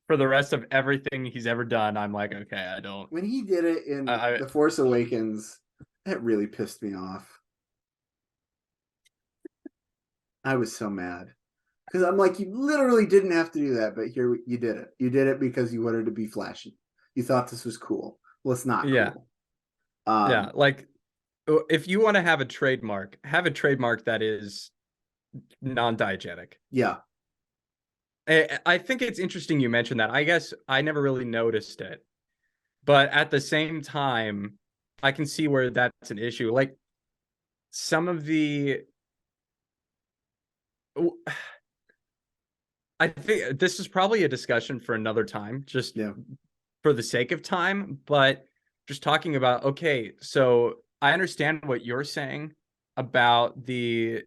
for the rest of everything he's ever done, I'm like, okay, I don't. when he did it in I The Force Awakens. That really pissed me off. I was so mad because I'm like, you literally didn't have to do that, but here you did it. You did it because you wanted to be flashy. You thought this was cool. Well, it's not yeah, cool. yeah. Um, Like, if you want to have a trademark that is non-diegetic. yeah, I think it's interesting you mentioned that. I guess I never really noticed it, but at the same time, I can see where that's an issue. Like some of the, I think this is probably a discussion for another time, just yeah, for the sake of time, but just talking about, okay, so I understand what you're saying about the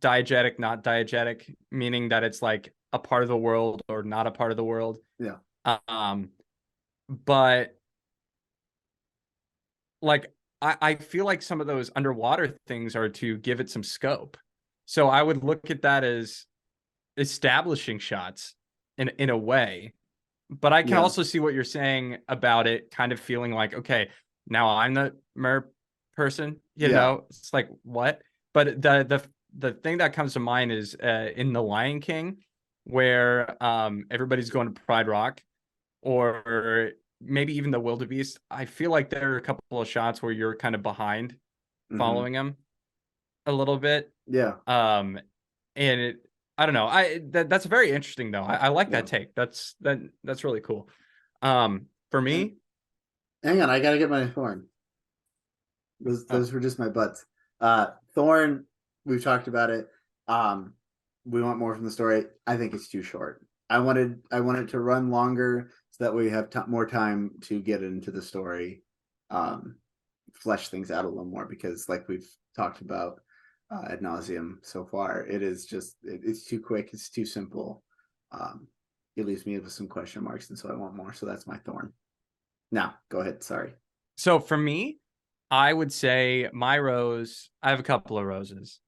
diegetic, not diegetic, meaning that it's like a part of the world or not a part of the world. yeah, Um, but like I feel like some of those underwater things are to give it some scope. So I would look at that as establishing shots in a way. But I can yeah, also see what you're saying about it kind of feeling like, okay, now I'm the mer person, you yeah. know? It's like what? But the thing that comes to mind is in The Lion King, where everybody's going to Pride Rock, or maybe even the wildebeest. I feel like there are a couple of shots where you're kind of behind Hmm. following them a little bit. Yeah, Um, and I don't know. That's very interesting though. I like yeah. that take. That's really cool. For And me, hang on, I gotta get my thorn. oh, Those were just my butts. Thorn, we've talked about it. Um, we want more from the story. I think it's too short. I wanted to run longer so that we have more time to get into the story, um, flesh things out a little more because, like we've talked about ad nauseum so far, it is just it's too quick. It's too simple. Um, it leaves me with some question marks, and so I want more. So that's my thorn. Now, go ahead. Sorry. so for me, I would say my rose. I have a couple of roses.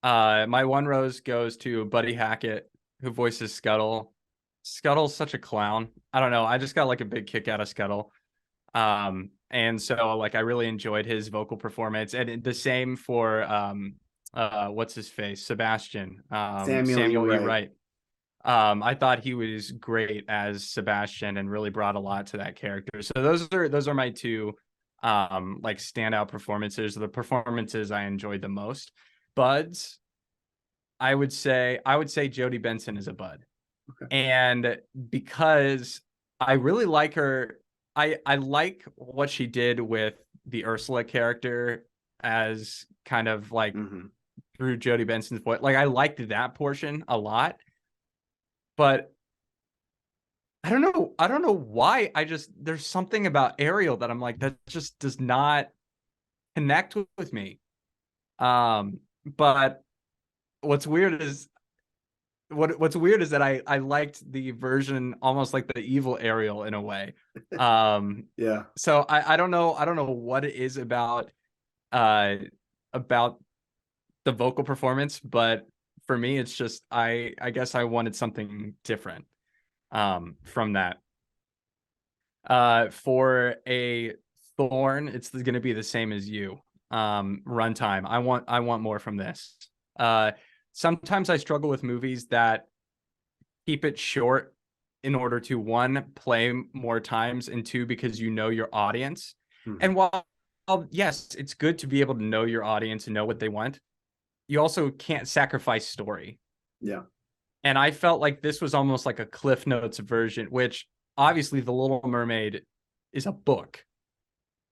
My one rose goes to Buddy Hackett, who voices Scuttle. Scuttle's such a clown. I don't know. I just got like a big kick out of Scuttle. And so like I really enjoyed his vocal performance, and the same for what's his face, Sebastian, Samuel, you're Samuel E. right. Wright. I thought he was great as Sebastian and really brought a lot to that character. So those are my two like standout performances, the performances I enjoyed the most. Buds, I would say Jodie Benson is a bud. Okay. And because I really like her, I like what she did with the Ursula character as kind of like Mm-hmm. through Jodie Benson's voice. Like I liked that portion a lot, but I don't know why. There's something about Ariel that I'm like that just does not connect with me. But what's weird is what's weird is that I liked the version almost like the evil Ariel in a way. Um, Yeah. so I don't know what it is uh about the vocal performance, but for me it's just I guess I wanted something different from that. For a Thorn, it's going to be the same as you. Runtime. I want more from this. Uh, Sometimes I struggle with movies that keep it short in order to one, play more times, and two, because you know your audience. Mm-hmm. And while yes, it's good to be able to know your audience and know what they want, you also can't sacrifice story. Yeah. And I felt like this was almost like a Cliff Notes version, which obviously The Little Mermaid is a book.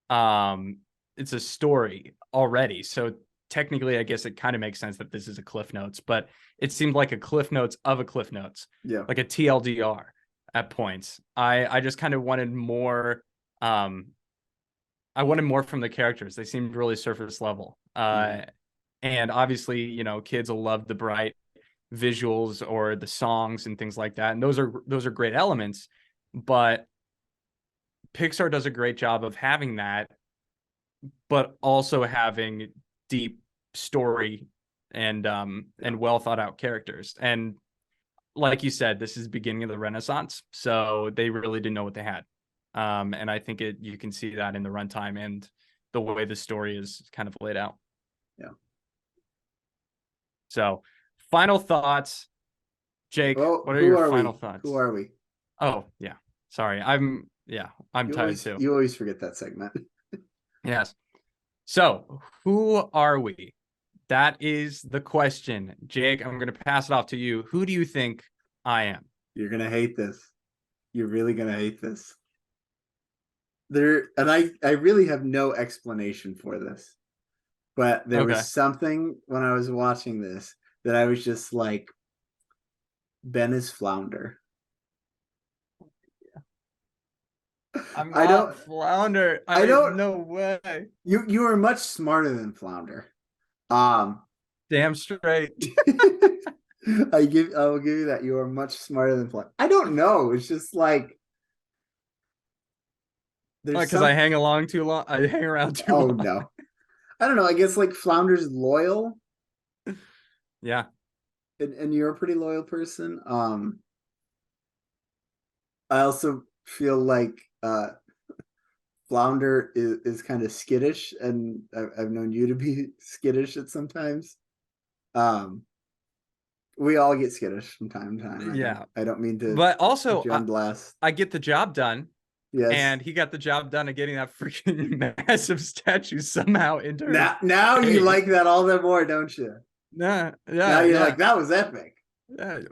Um, it's a story already. So technically, I guess it kind of makes sense that this is a Cliff Notes, but it seemed like a Cliff Notes of a Cliff Notes, Yeah. like a TLDR at points. I just kind of wanted more um I wanted more from the characters. They seemed really surface level. And obviously, you know, kids will love the bright visuals or the songs and things like that. And those are great elements, but Pixar does a great job of having that, but also having deep story and well thought out characters. And like you said, this is the beginning of the Renaissance, so they really didn't know what they had. And I think you can see that in the runtime and the way the story is kind of laid out. Yeah. So, final thoughts, Jake. Well, What are who your are final we? thoughts? Who are we? Oh yeah, sorry. I'm tired too. You always forget that segment. Yes. So, who are we? That is the question. Jake, I'm going to pass it off to you. Who do you think I am? You're gonna hate this. You're really gonna hate this. I really have no explanation for this, but there Okay. was something when I was watching this that I was just like, Ben is Flounder. I'm I not don't. Flounder. I don't. No way. You are much smarter than Flounder. Um, Damn straight. I will give you that. You are much smarter than Flounder. I don't know. It's just like there's Because I hang along too long. I hang around too Oh long. no. I don't know. I guess like Flounder's loyal. Yeah. And you're a pretty loyal person. I also feel like Flounder is kind of skittish, and I've known you to be skittish at sometimes. We all get skittish from time to time. Yeah. I don't mean to But also, put you on blast. I get the job done. Yes. And he got the job done of getting that freaking massive statue somehow into now you like that all the more, don't you? Nah, yeah. Now you're like, that was epic.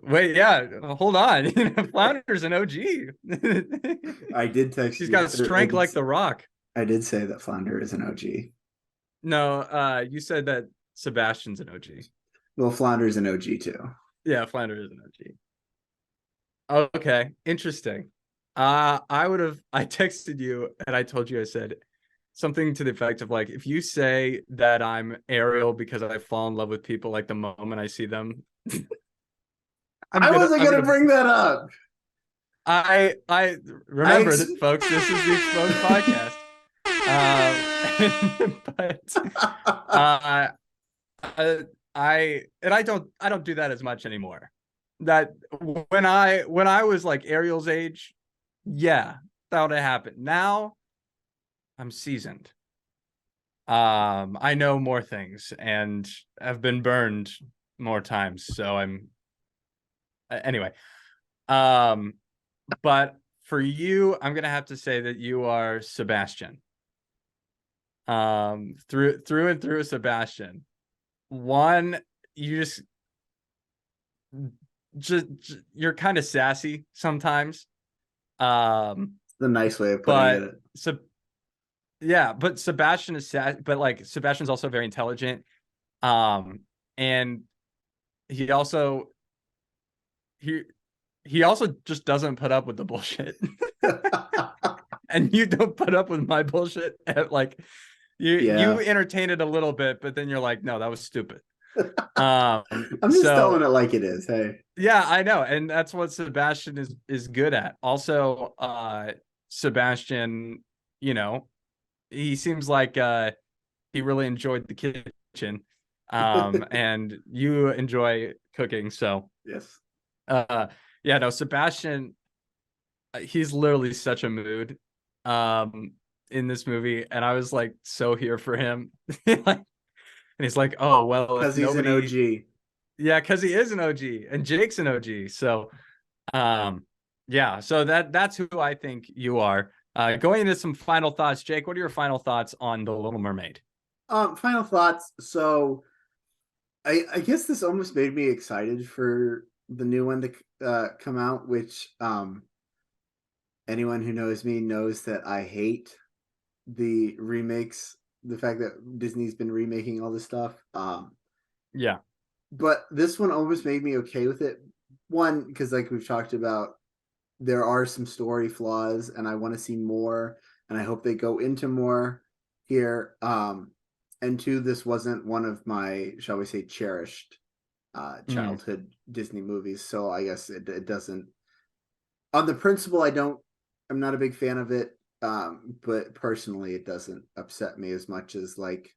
Wait, yeah. Hold on. Flounder's an OG. I did text He's you. got strength like the Rock. I did say that Flounder is an OG. No, you said that Sebastian's an OG. Well, Flounder's an OG too. Yeah, Flounder is an OG. Okay, interesting. I texted you and I told you, I said something to the effect of like, if you say that I'm Ariel because I fall in love with people like the moment I see them. I wasn't gonna bring that up. I remember that, folks. This is the Exposed podcast. But I don't do that as much anymore. That when I was like Ariel's age, yeah, that would have happened. Now I'm seasoned. I know more things and have been burned more times. So I'm anyway. But for you, I'm gonna have to say that you are Sebastian. Through and through, Sebastian. One, you just you're kind of sassy sometimes. The nice way of putting it. So yeah, but Sebastian is sad, but like Sebastian's also very intelligent. And he also he also just doesn't put up with the bullshit. And you don't put up with my bullshit. Like you entertain it a little bit, but then you're like, no, that was stupid. I'm just telling it like it is. Hey. Yeah, I know. And that's what Sebastian is good at. Also, Sebastian, you know, he seems like he really enjoyed the kitchen. And you enjoy cooking, so yes. Yeah, no, Sebastian, he's literally such a mood in this movie, and I was like so here for him. Like, and he's like, oh well, because he's an OG. Yeah, because he is an OG, and Jake's an OG. So yeah, so that's who I think you are. Going into some final thoughts, Jake, what are your final thoughts on The Little Mermaid? Final thoughts. So I guess this almost made me excited for the new one to come out, which anyone who knows me knows that I hate the remakes, the fact that Disney's been remaking all this stuff. Yeah. But this one almost made me okay with it. One, because like we've talked about, there are some story flaws and I want to see more, and I hope they go into more. here. And two, this wasn't one of my, shall we say, cherished Mm. childhood Disney movies. So I guess it doesn't. On the principle, I'm not a big fan of it. But personally, it doesn't upset me as much as like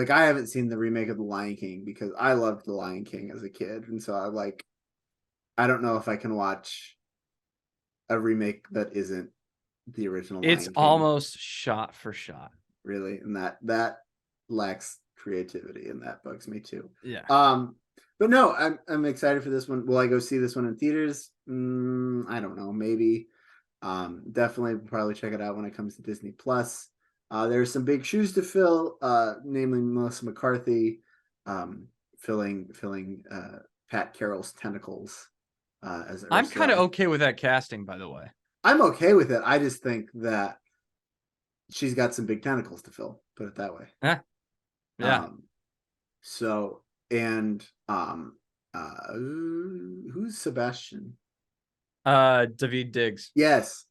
I haven't seen the remake of The Lion King because I loved The Lion King as a kid, and so I don't know if I can watch a remake that isn't the original It's Lion King, almost shot for shot. really, and that lacks creativity, and that bugs me too. Yeah. Um, but no, I'm excited for this one. Will I go see this one in theaters? I don't know, maybe. Definitely probably check it out when it comes to Disney Plus. There's some big shoes to fill, namely Melissa McCarthy, filling Pat Carroll's tentacles as I'm kind of Ursula. okay with that casting, by the way. I'm okay with it. I just think that she's got some big tentacles to fill. Put it that way. Yeah. Yeah. Um, so and who's Sebastian? David Diggs. Yes,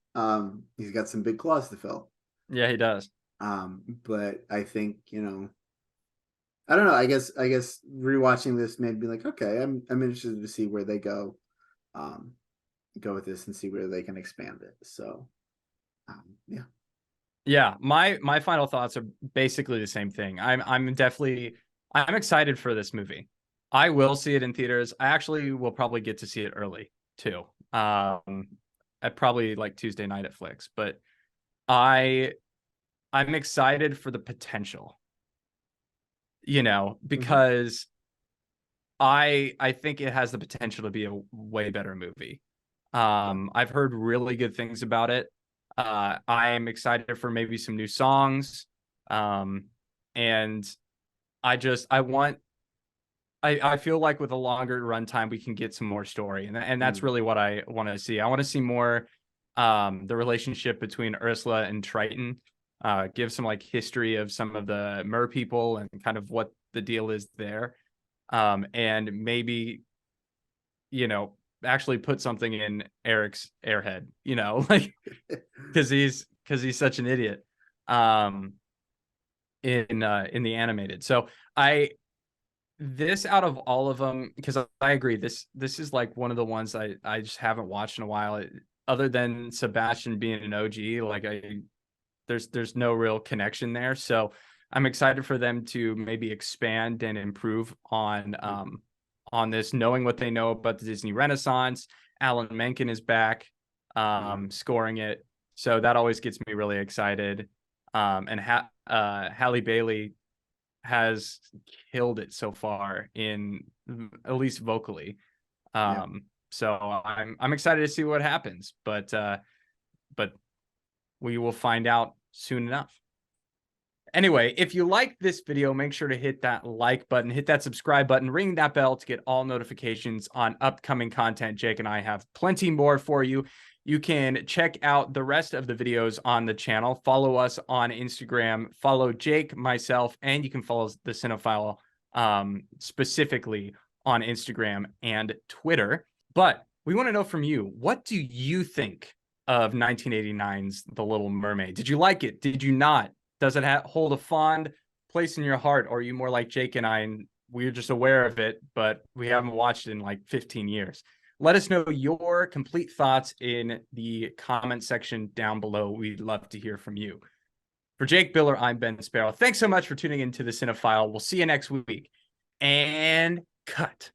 he's got some big claws to fill. Yeah, he does. But I think, I don't know. I guess rewatching this made me like, okay, I'm interested to see where they um, go with this and see where they can expand it. So, yeah. Yeah, my final thoughts are basically the same thing. I'm excited for this movie. I will see it in theaters. I actually will probably get to see it early too. At probably like Tuesday night at Flicks, but I I'm excited for the potential, Mm-hmm. because I think it has the potential to be a way better movie. Yeah. I've heard really good things about it. I am excited for maybe some new songs. Um, and I want, I feel like with a longer runtime, we can get some more story. And that's Mm-hmm. really what I want to see. I want to see more, the relationship between Ursula and Triton, give some like history of some of the mer people and kind of what the deal is there. And maybe, you know, actually put something in Eric's airhead, like because he's such an idiot. Um, in the animated. So I this out of all of them, because I agree, this is like one of the ones I just haven't watched in a while. Other than Sebastian being an OG, like there's no real connection there. So I'm excited for them to maybe expand and improve on this, knowing what they know about the Disney Renaissance. Alan Menken is back, Mm-hmm. scoring it, so that always gets me really excited. And Halle Bailey has killed it so far, in at least vocally. Yeah. So I'm excited to see what happens, but we will find out soon enough. Anyway, if you like this video, make sure to hit that like button, hit that subscribe button, ring that bell to get all notifications on upcoming content. Jake and I have plenty more for you. You can check out the rest of the videos on the channel. Follow us on Instagram. Follow Jake, myself, and you can follow the Cinefile, specifically on Instagram and Twitter. But we want to know from you, what do you think of 1989's The Little Mermaid? Did you like it? Did you not? Does it hold a fond place in your heart, or are you more like Jake and I, and we're just aware of it, but we haven't watched it in like 15 years? Let us know your complete thoughts in the comment section down below. We'd love to hear from you. For Jake Biller, I'm Ben Sparrow. Thanks so much for tuning into the Cinefile. We'll see you next week. And cut.